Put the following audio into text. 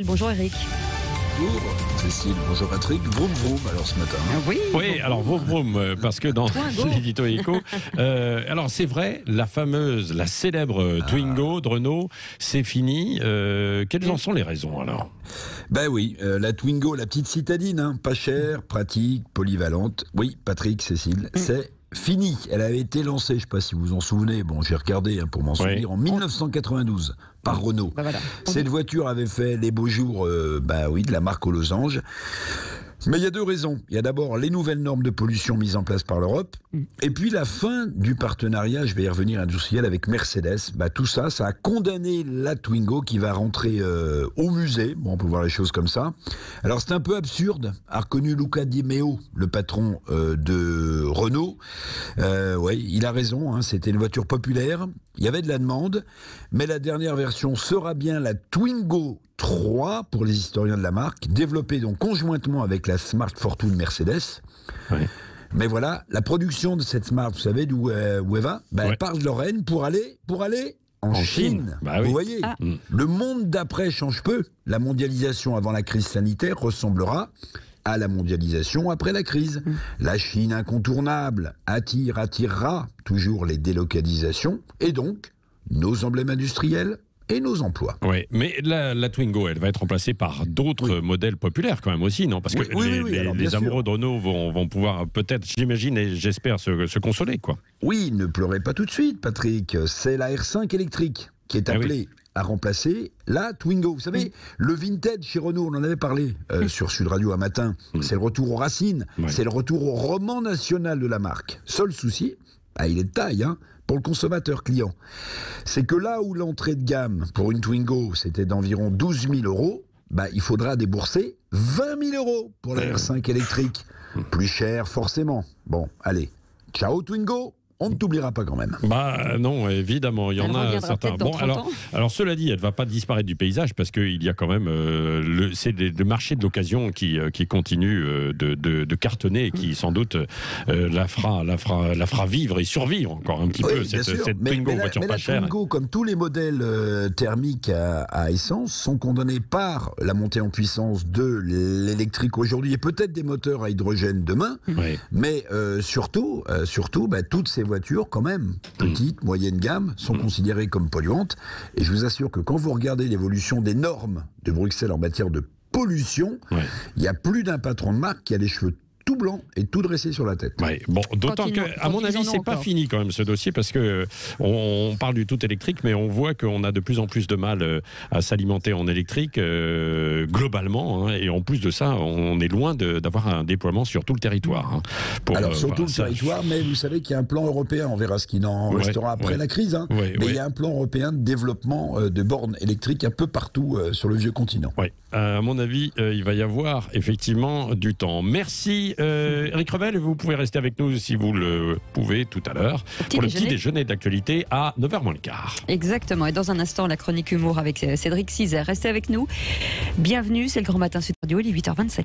Bonjour Eric. Bonjour Cécile, bonjour Patrick. Vroom vroom alors ce matin. Oui, alors vroom vroom, parce que dans l'édito Éco, alors c'est vrai, la célèbre Twingo de Renault, c'est fini. Quelles en sont les raisons alors ? Ben oui, la Twingo, la petite citadine, hein, pas chère, pratique, polyvalente. Oui, Patrick, Cécile, c'est fini. Elle avait été lancée, je ne sais pas si vous vous en souvenez, bon j'ai regardé pour m'en souvenir, en 1992 par Renault. Ben voilà. Cette voiture avait fait les beaux jours de la marque aux losanges. Mais il y a deux raisons. Il y a d'abord les nouvelles normes de pollution mises en place par l'Europe, et puis la fin du partenariat, je vais y revenir, industriel avec Mercedes. Tout ça a condamné la Twingo qui va rentrer au musée. Bon, on peut voir les choses comme ça. Alors c'est un peu absurde, a reconnu Luca Di Meo, le patron de Renault. Il a raison, hein, c'était une voiture populaire. Il y avait de la demande, mais la dernière version sera bien la Twingo 3 pour les historiens de la marque, développée donc conjointement avec la Smart Fortune Mercedes. Oui. Mais voilà, la production de cette Smart, vous savez d'où elle va ? Elle part de Lorraine pour aller en Chine. Vous voyez, le monde d'après change peu. La mondialisation avant la crise sanitaire ressemblera à la mondialisation après la crise. La Chine incontournable attirera toujours les délocalisations et donc nos emblèmes industriels et nos emplois. Oui, mais la Twingo, elle va être remplacée par d'autres modèles populaires quand même aussi, non ? Parce que les amoureux de Renault vont pouvoir peut-être, j'imagine et j'espère, se consoler, quoi. Oui, ne pleurez pas tout de suite, Patrick. C'est la R5 électrique qui est appelée à remplacer la Twingo. Vous savez, le vintage chez Renault, on en avait parlé sur Sud Radio un matin, c'est le retour aux racines, c'est le retour au roman national de la marque. Seul souci, il est de taille, pour le consommateur client. C'est que là où l'entrée de gamme pour une Twingo, c'était d'environ 12 000 euros, il faudra débourser 20 000 euros pour la R5 électrique. Plus cher, forcément. Bon, allez, ciao Twingo, on ne t'oubliera pas quand même. Non, évidemment, il y en a certains. Bon, alors cela dit, elle ne va pas disparaître du paysage parce qu'il y a quand même c'est le marché de l'occasion qui continue de cartonner et qui sans doute la fera vivre et survivre encore un petit peu cette Twingo, voiture pas chère. La Twingo, comme tous les modèles thermiques à essence, sont condamnés par la montée en puissance de l'électrique aujourd'hui et peut-être des moteurs à hydrogène demain. Mais surtout, toutes ces voitures, quand même, petites, moyenne gamme, sont considérées comme polluantes. Et je vous assure que quand vous regardez l'évolution des normes de Bruxelles en matière de pollution, il y a plus d'un patron de marque qui a les cheveux tout blanc et tout dressé sur la tête. D'autant que, à mon avis, c'est pas fini quand même ce dossier, parce que on parle du tout électrique, mais on voit qu'on a de plus en plus de mal à s'alimenter en électrique globalement, et en plus de ça, on est loin d'avoir un déploiement sur tout le territoire. Sur tout le territoire, mais vous savez qu'il y a un plan européen, on verra ce qu'il en restera après la crise, mais il y a un plan européen de développement de bornes électriques un peu partout sur le vieux continent. À mon avis, il va y avoir effectivement du temps. Merci Eric Revel, vous pouvez rester avec nous si vous le pouvez tout à l'heure pour le petit déjeuner d'actualité à 9h moins le quart. Exactement, et dans un instant la chronique humour avec Cédric Cizer. Restez avec nous. Bienvenue, c'est le Grand Matin Sud Radio, il est 8h27.